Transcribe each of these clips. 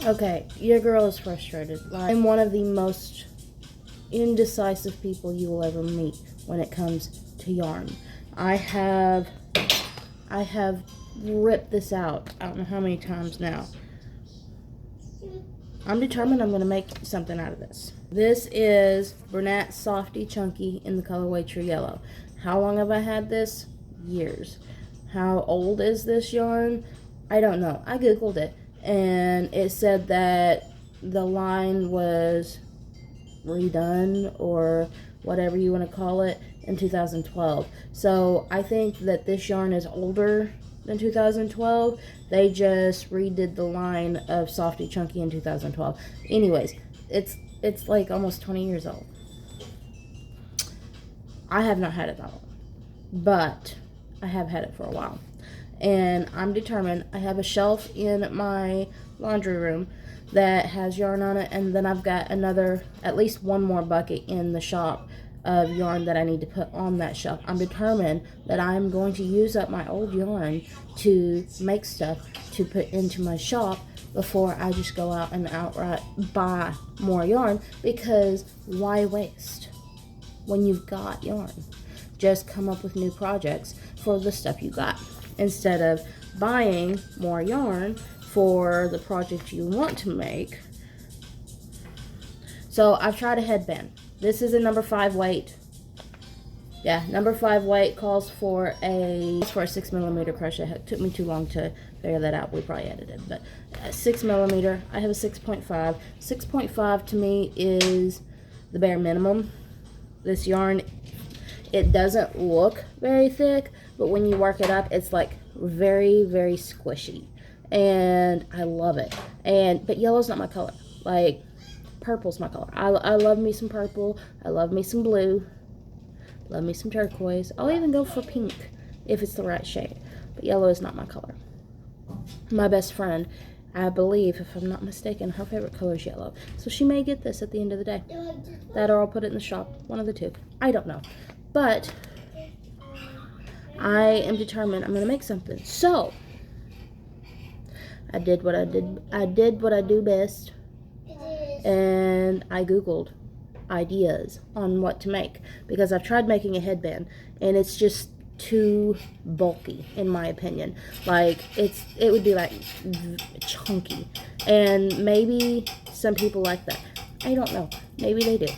Okay, your girl is frustrated. I'm one of the most indecisive people you will ever meet when it comes to yarn. I have ripped this out I don't know how many times now. I'm determined I'm going to make something out of this. This is Bernat Softy Chunky in the colorway True Yellow. How long have I had this? Years. How old is this yarn? I don't know. I googled it and it said that the line was redone or whatever you want to call it in 2012. So I think that this yarn is older than 2012. They just redid the line of Softy Chunky in 2012. Anyways, it's like almost 20 years old. I have not had it that long, but I have had it for a while. And I'm determined. I have a shelf in my laundry room that has yarn on it, and then I've got at least one more bucket in the shop of yarn that I need to put on that shelf. I'm determined that I'm going to use up my old yarn to make stuff to put into my shop before I just go out and outright buy more yarn, because why waste when you've got yarn? Just come up with new projects for the stuff you got, instead of buying more yarn for the project you want to make. So I've tried a headband. This is a number 5 weight. Yeah, number 5 weight calls for a 6mm crochet hook. Took me too long to figure that out. We probably edited, but 6mm. I have a 6.5. 6.5 to me is the bare minimum. This yarn, it doesn't look very thick, but when you work it up, it's like very, very squishy, and I love it. But yellow's not my color. Like, purple's my color. I love me some purple. I love me some blue. Love me some turquoise. I'll even go for pink if it's the right shade. But yellow is not my color. My best friend, I believe, if I'm not mistaken, her favorite color is yellow. So she may get this at the end of the day. That or I'll put it in the shop. One of the two. I don't know. But I am determined I'm going to make something. So I did what I do best. And I googled ideas on what to make, because I've tried making a headband and it's just too bulky in my opinion. Like, it would be like chunky, and maybe some people like that. I don't know, maybe they do.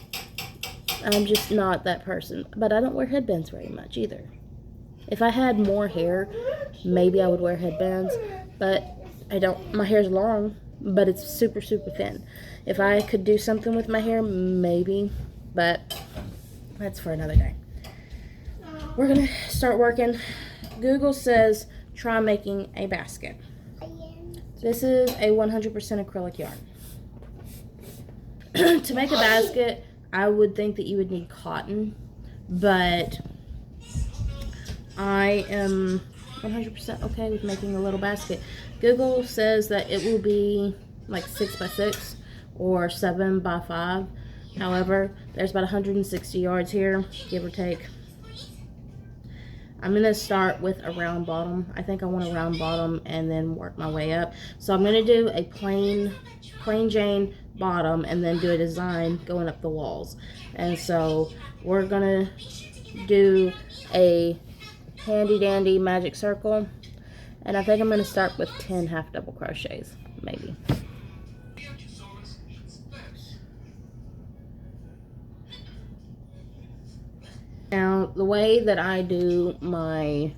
I'm just not that person. But I don't wear headbands very much either. If I had more hair, maybe I would wear headbands, but I don't. My hair's long, but it's super, super thin. If I could do something with my hair, maybe, but that's for another day. We're gonna start working. Google says try making a basket. This is a 100% acrylic yarn. To make a basket, I would think that you would need cotton, but I am 100% okay with making a little basket. Google says that it will be like 6 by 6 or 7 by 5. However, there's about 160 yards here, give or take. I'm going to start with a round bottom. I think I want a round bottom and then work my way up. So I'm going to do a plain Jane bottom and then do a design going up the walls. And so we're going to do a handy dandy magic circle. And I think I'm going to start with 10 half double crochets, maybe. Now, the way that I do my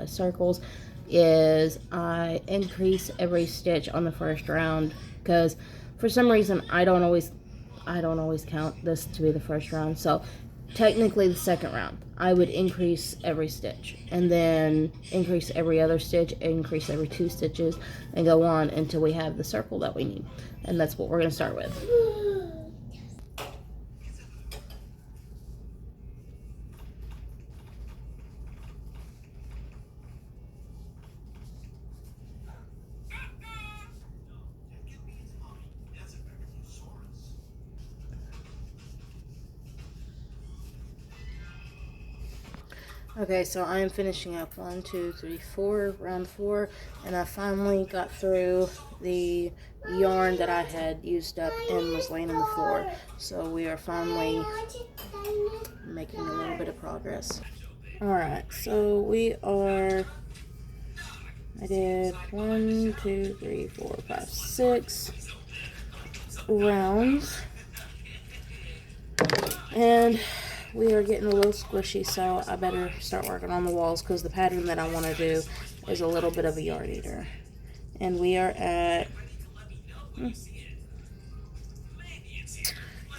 circles is I increase every stitch on the first round, because for some reason I don't always count this to be the first round. So technically the second round I would increase every stitch, and then increase every other stitch, increase every 2 stitches, and go on until we have the circle that we need. And that's what we're going to start with. Okay, so I am finishing up 1, 2, 3, 4, round 4, and I finally got through the yarn that I had used up and was laying on the floor. So we are finally making a little bit of progress. Alright, so I did 1, 2, 3, 4, 5, 6 rounds, and we are getting a little squishy, so I better start working on the walls because the pattern that I want to do is a little bit of a yard eater. And we are at, if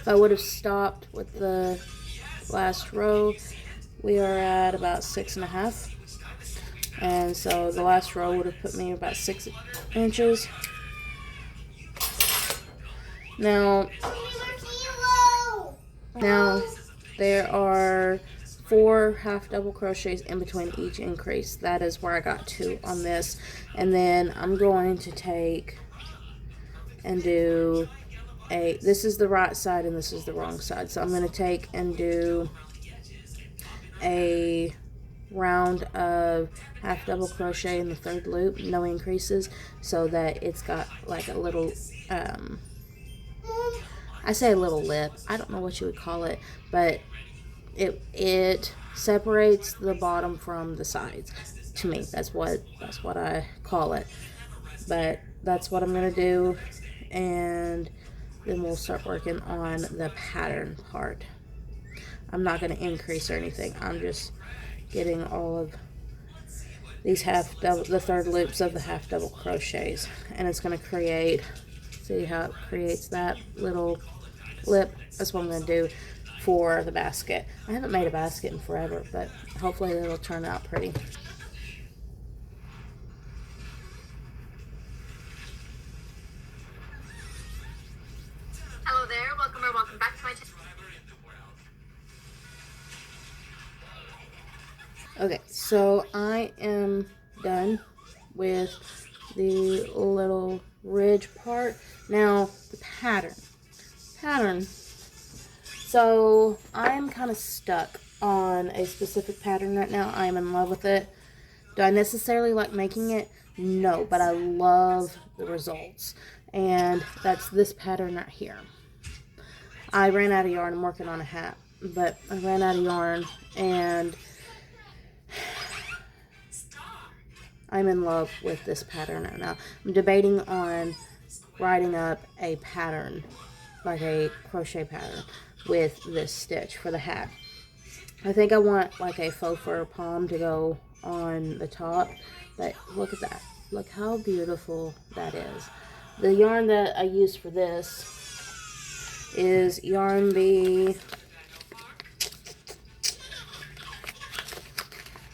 I would have stopped with the last row, we are at about 6.5. And so the last row would have put me about 6 inches. Now there are 4 half double crochets in between each increase. That is where I got to on this. And then I'm going to take and do this is the right side and this is the wrong side. So I'm going to take and do a round of half double crochet in the 3rd loop, no increases, so that it's got like a little I say a little lip, I don't know what you would call it, but it separates the bottom from the sides. To me, that's what I call it. But that's what I'm gonna do, and then we'll start working on the pattern part. I'm not gonna increase or anything. I'm just getting all of these the 3rd loops of the half double crochets, and it's gonna create, see how it creates that little lip. That's what I'm gonna do for the basket. I haven't made a basket in forever, but hopefully it'll turn out pretty. Hello there, welcome back to my channel. Okay, so I am done with the little ridge part. Now the pattern. So I'm kind of stuck on a specific pattern right now. I'm in love with it. Do I necessarily like making it? No, but I love the results. And that's this pattern right here. I ran out of yarn. I'm working on a hat, but I ran out of yarn, and I'm in love with this pattern right now. I'm debating on writing up a pattern, like a crochet pattern, with this stitch for the hat. I think I want like a faux fur palm to go on the top, but look at that. Look how beautiful that is. The yarn that I used for this is Yarn Bee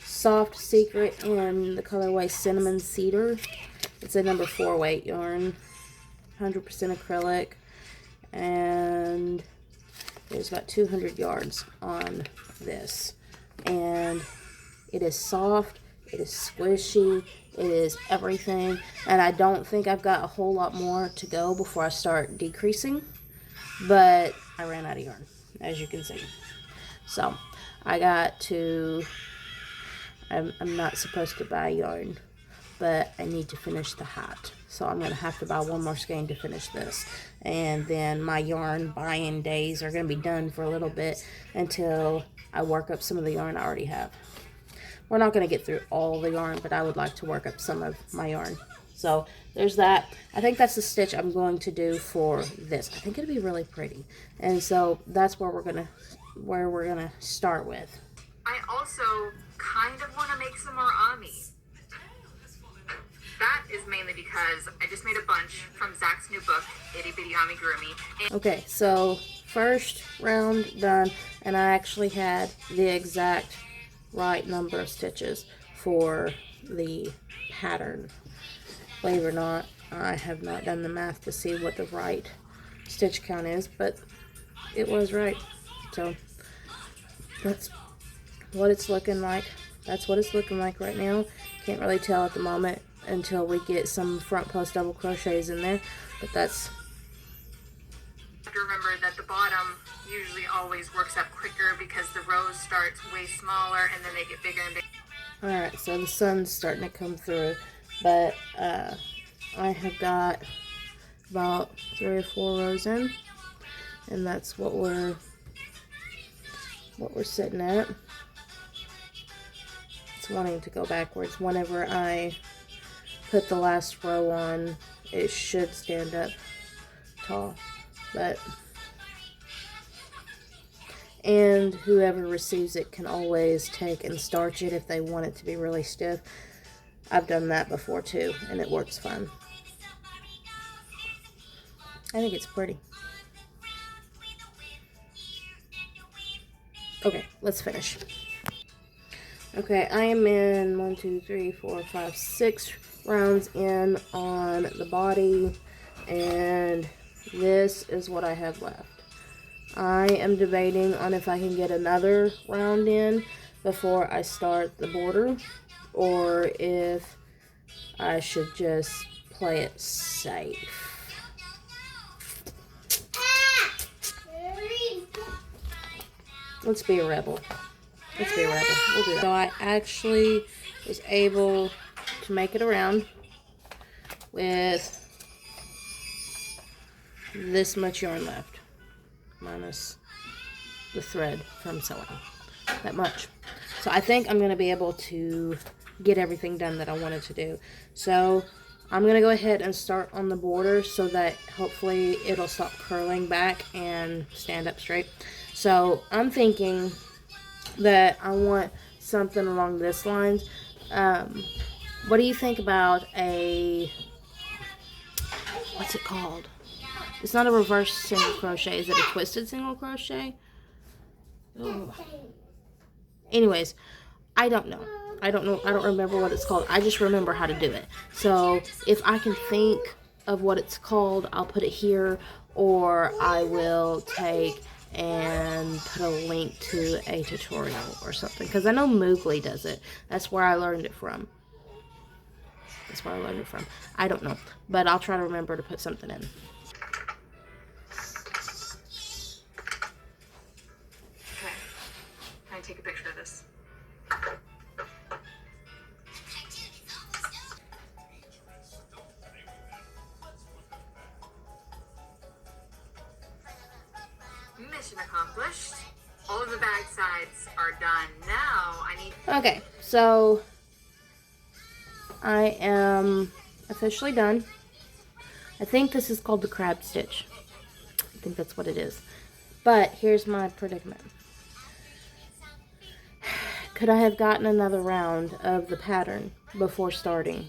Soft Secret in the colorway Cinnamon Cedar. It's a number 4 weight yarn, 100% acrylic, and there's about 200 yards on this, and it is soft, it is squishy, it is everything, and I don't think I've got a whole lot more to go before I start decreasing, but I ran out of yarn, as you can see. So I got to, I'm not supposed to buy yarn, but I need to finish the hat. So I'm going to have to buy one more skein to finish this. And then my yarn buying days are going to be done for a little bit until I work up some of the yarn I already have. We're not going to get through all the yarn, but I would like to work up some of my yarn. So there's that. I think that's the stitch I'm going to do for this. I think it'll be really pretty. And so that's where we're going to start with. I also kind of want to make some more Ami. That is mainly because I just made a bunch from Zach's new book, Itty Bitty Amigurumi. Okay, so first round done, and I actually had the exact right number of stitches for the pattern. Believe it or not, I have not done the math to see what the right stitch count is, but it was right. So that's what it's looking like. That's what it's looking like right now. Can't really tell at the moment until we get some front post double crochets in there, but that's have to remember that the bottom usually always works up quicker because the rows start way smaller and then they get bigger and bigger. Alright, so the sun's starting to come through, but I have got about 3 or 4 rows in, and that's what we're sitting at. It's wanting to go backwards. Whenever I put the last row on, it should stand up tall, and whoever receives it can always take and starch it if they want it to be really stiff. I've done that before too, and it works fine. I think it's pretty. Okay, let's finish. Okay, I am in 1, 2, 3, 4, 5, 6 rounds in on the body, and this is what I have left. I am debating on if I can get another round in before I start the border, or if I should just play it safe. Let's be a rebel. Let's be a rebel. We'll do that. So I actually was able to make it around with this much yarn left, minus the thread from sewing. That much. So I think I'm going to be able to get everything done that I wanted to do. So I'm going to go ahead and start on the border so that hopefully it'll stop curling back and stand up straight. So I'm thinking that I want something along this lines. What do you think about a, what's it called? It's not a reverse single crochet. Is it a twisted single crochet? Oh. Anyways, I don't know. I don't remember what it's called. I just remember how to do it. So if I can think of what it's called, I'll put it here, or I will take and put a link to a tutorial or something, because I know Moogly does it. That's where I learned it from. I don't know, but I'll try to remember to put something in. Okay, can I take a picture of this? Mission accomplished. All of the bag sides are done. Now I need... Okay, so I am officially done. I think this is called the crab stitch. I think that's what it is. But here's my predicament. Could I have gotten another round of the pattern before starting?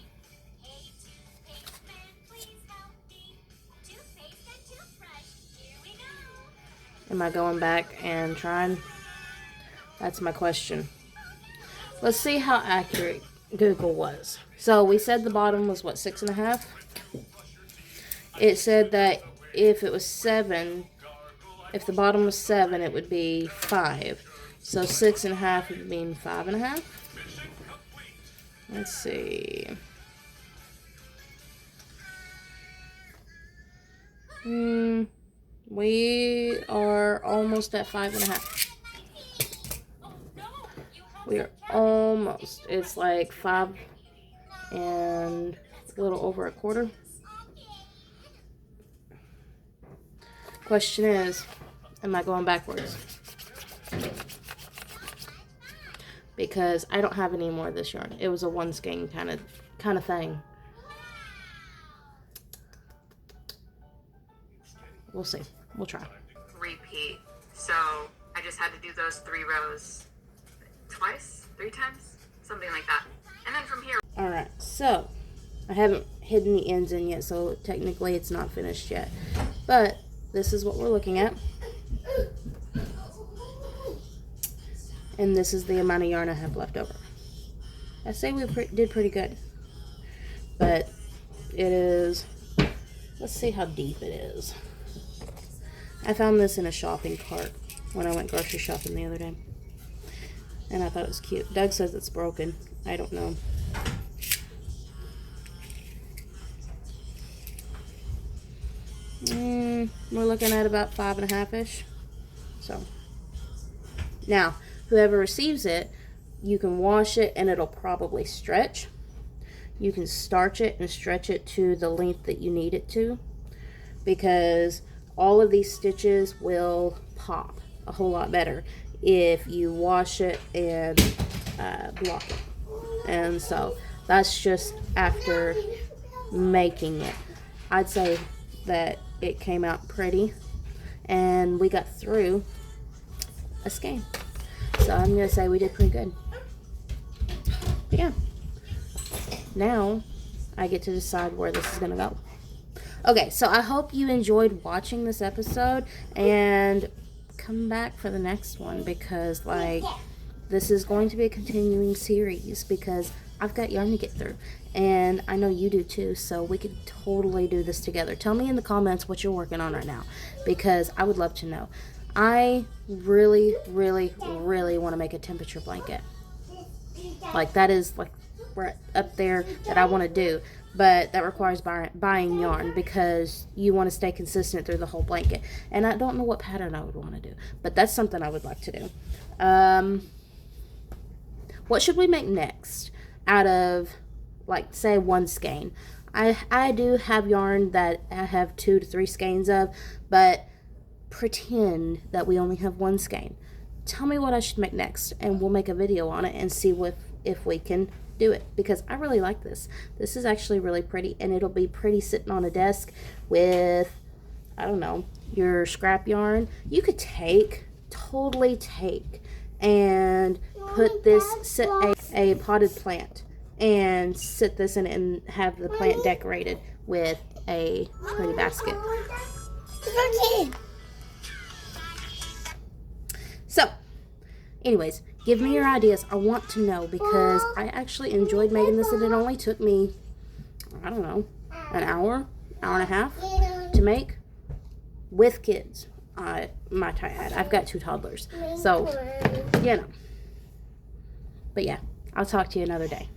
Am I going back and trying? That's my question. Let's see how accurate Google was. So we said the bottom was what, 6.5? It said that if it was 7, if the bottom was 7, it would be 5. So 6.5 would mean 5.5. Let's see. We are almost at 5.5. We are almost. It's like 5 and a little over a quarter. Question is, am I going backwards? Because I don't have any more of this yarn. It was a one skein kind of thing. We'll see. We'll try. Repeat. So I just had to do those 3 rows twice, 3 times, something like that. And then from here. Alright, so I haven't hidden the ends in yet, so technically it's not finished yet. But this is what we're looking at. And this is the amount of yarn I have left over. I say we did pretty good. But it is, let's see how deep it is. I found this in a shopping cart when I went grocery shopping the other day. And I thought it was cute. Doug says it's broken. I don't know. we're looking at about 5.5-ish. So now, whoever receives it, you can wash it and it'll probably stretch. You can starch it and stretch it to the length that you need it to, because all of these stitches will pop a whole lot better if you wash it and block it. And so that's just after making it. I'd say that it came out pretty, and we got through a skein. So I'm gonna say we did pretty good. But yeah, now I get to decide where this is gonna go. Okay, so I hope you enjoyed watching this episode, and come back for the next one, because like this is going to be a continuing series, because I've got yarn to get through, and I know you do too, so we could totally do this together. Tell me in the comments what you're working on right now, because I would love to know. I really, really, really want to make a temperature blanket. Like, that is like right up there that I want to do, but that requires buying yarn, because you want to stay consistent through the whole blanket. And I don't know what pattern I would want to do, but that's something I would like to do. What should we make next out of, like, say, one skein? I do have yarn that I have 2 to 3 skeins of, but pretend that we only have one skein. Tell me what I should make next, and we'll make a video on it and see if we can do it, because I really like this. This is actually really pretty, and it'll be pretty sitting on a desk with, I don't know, your scrap yarn. You could totally take and put this, sit a potted plant and sit this in it and have the plant decorated with a pretty basket. So, anyways, give me your ideas. I want to know, because I actually enjoyed making this, and it only took me, I don't know, an hour and a half to make with kids. My triad. I've got 2 toddlers, so you know. But yeah, I'll talk to you another day.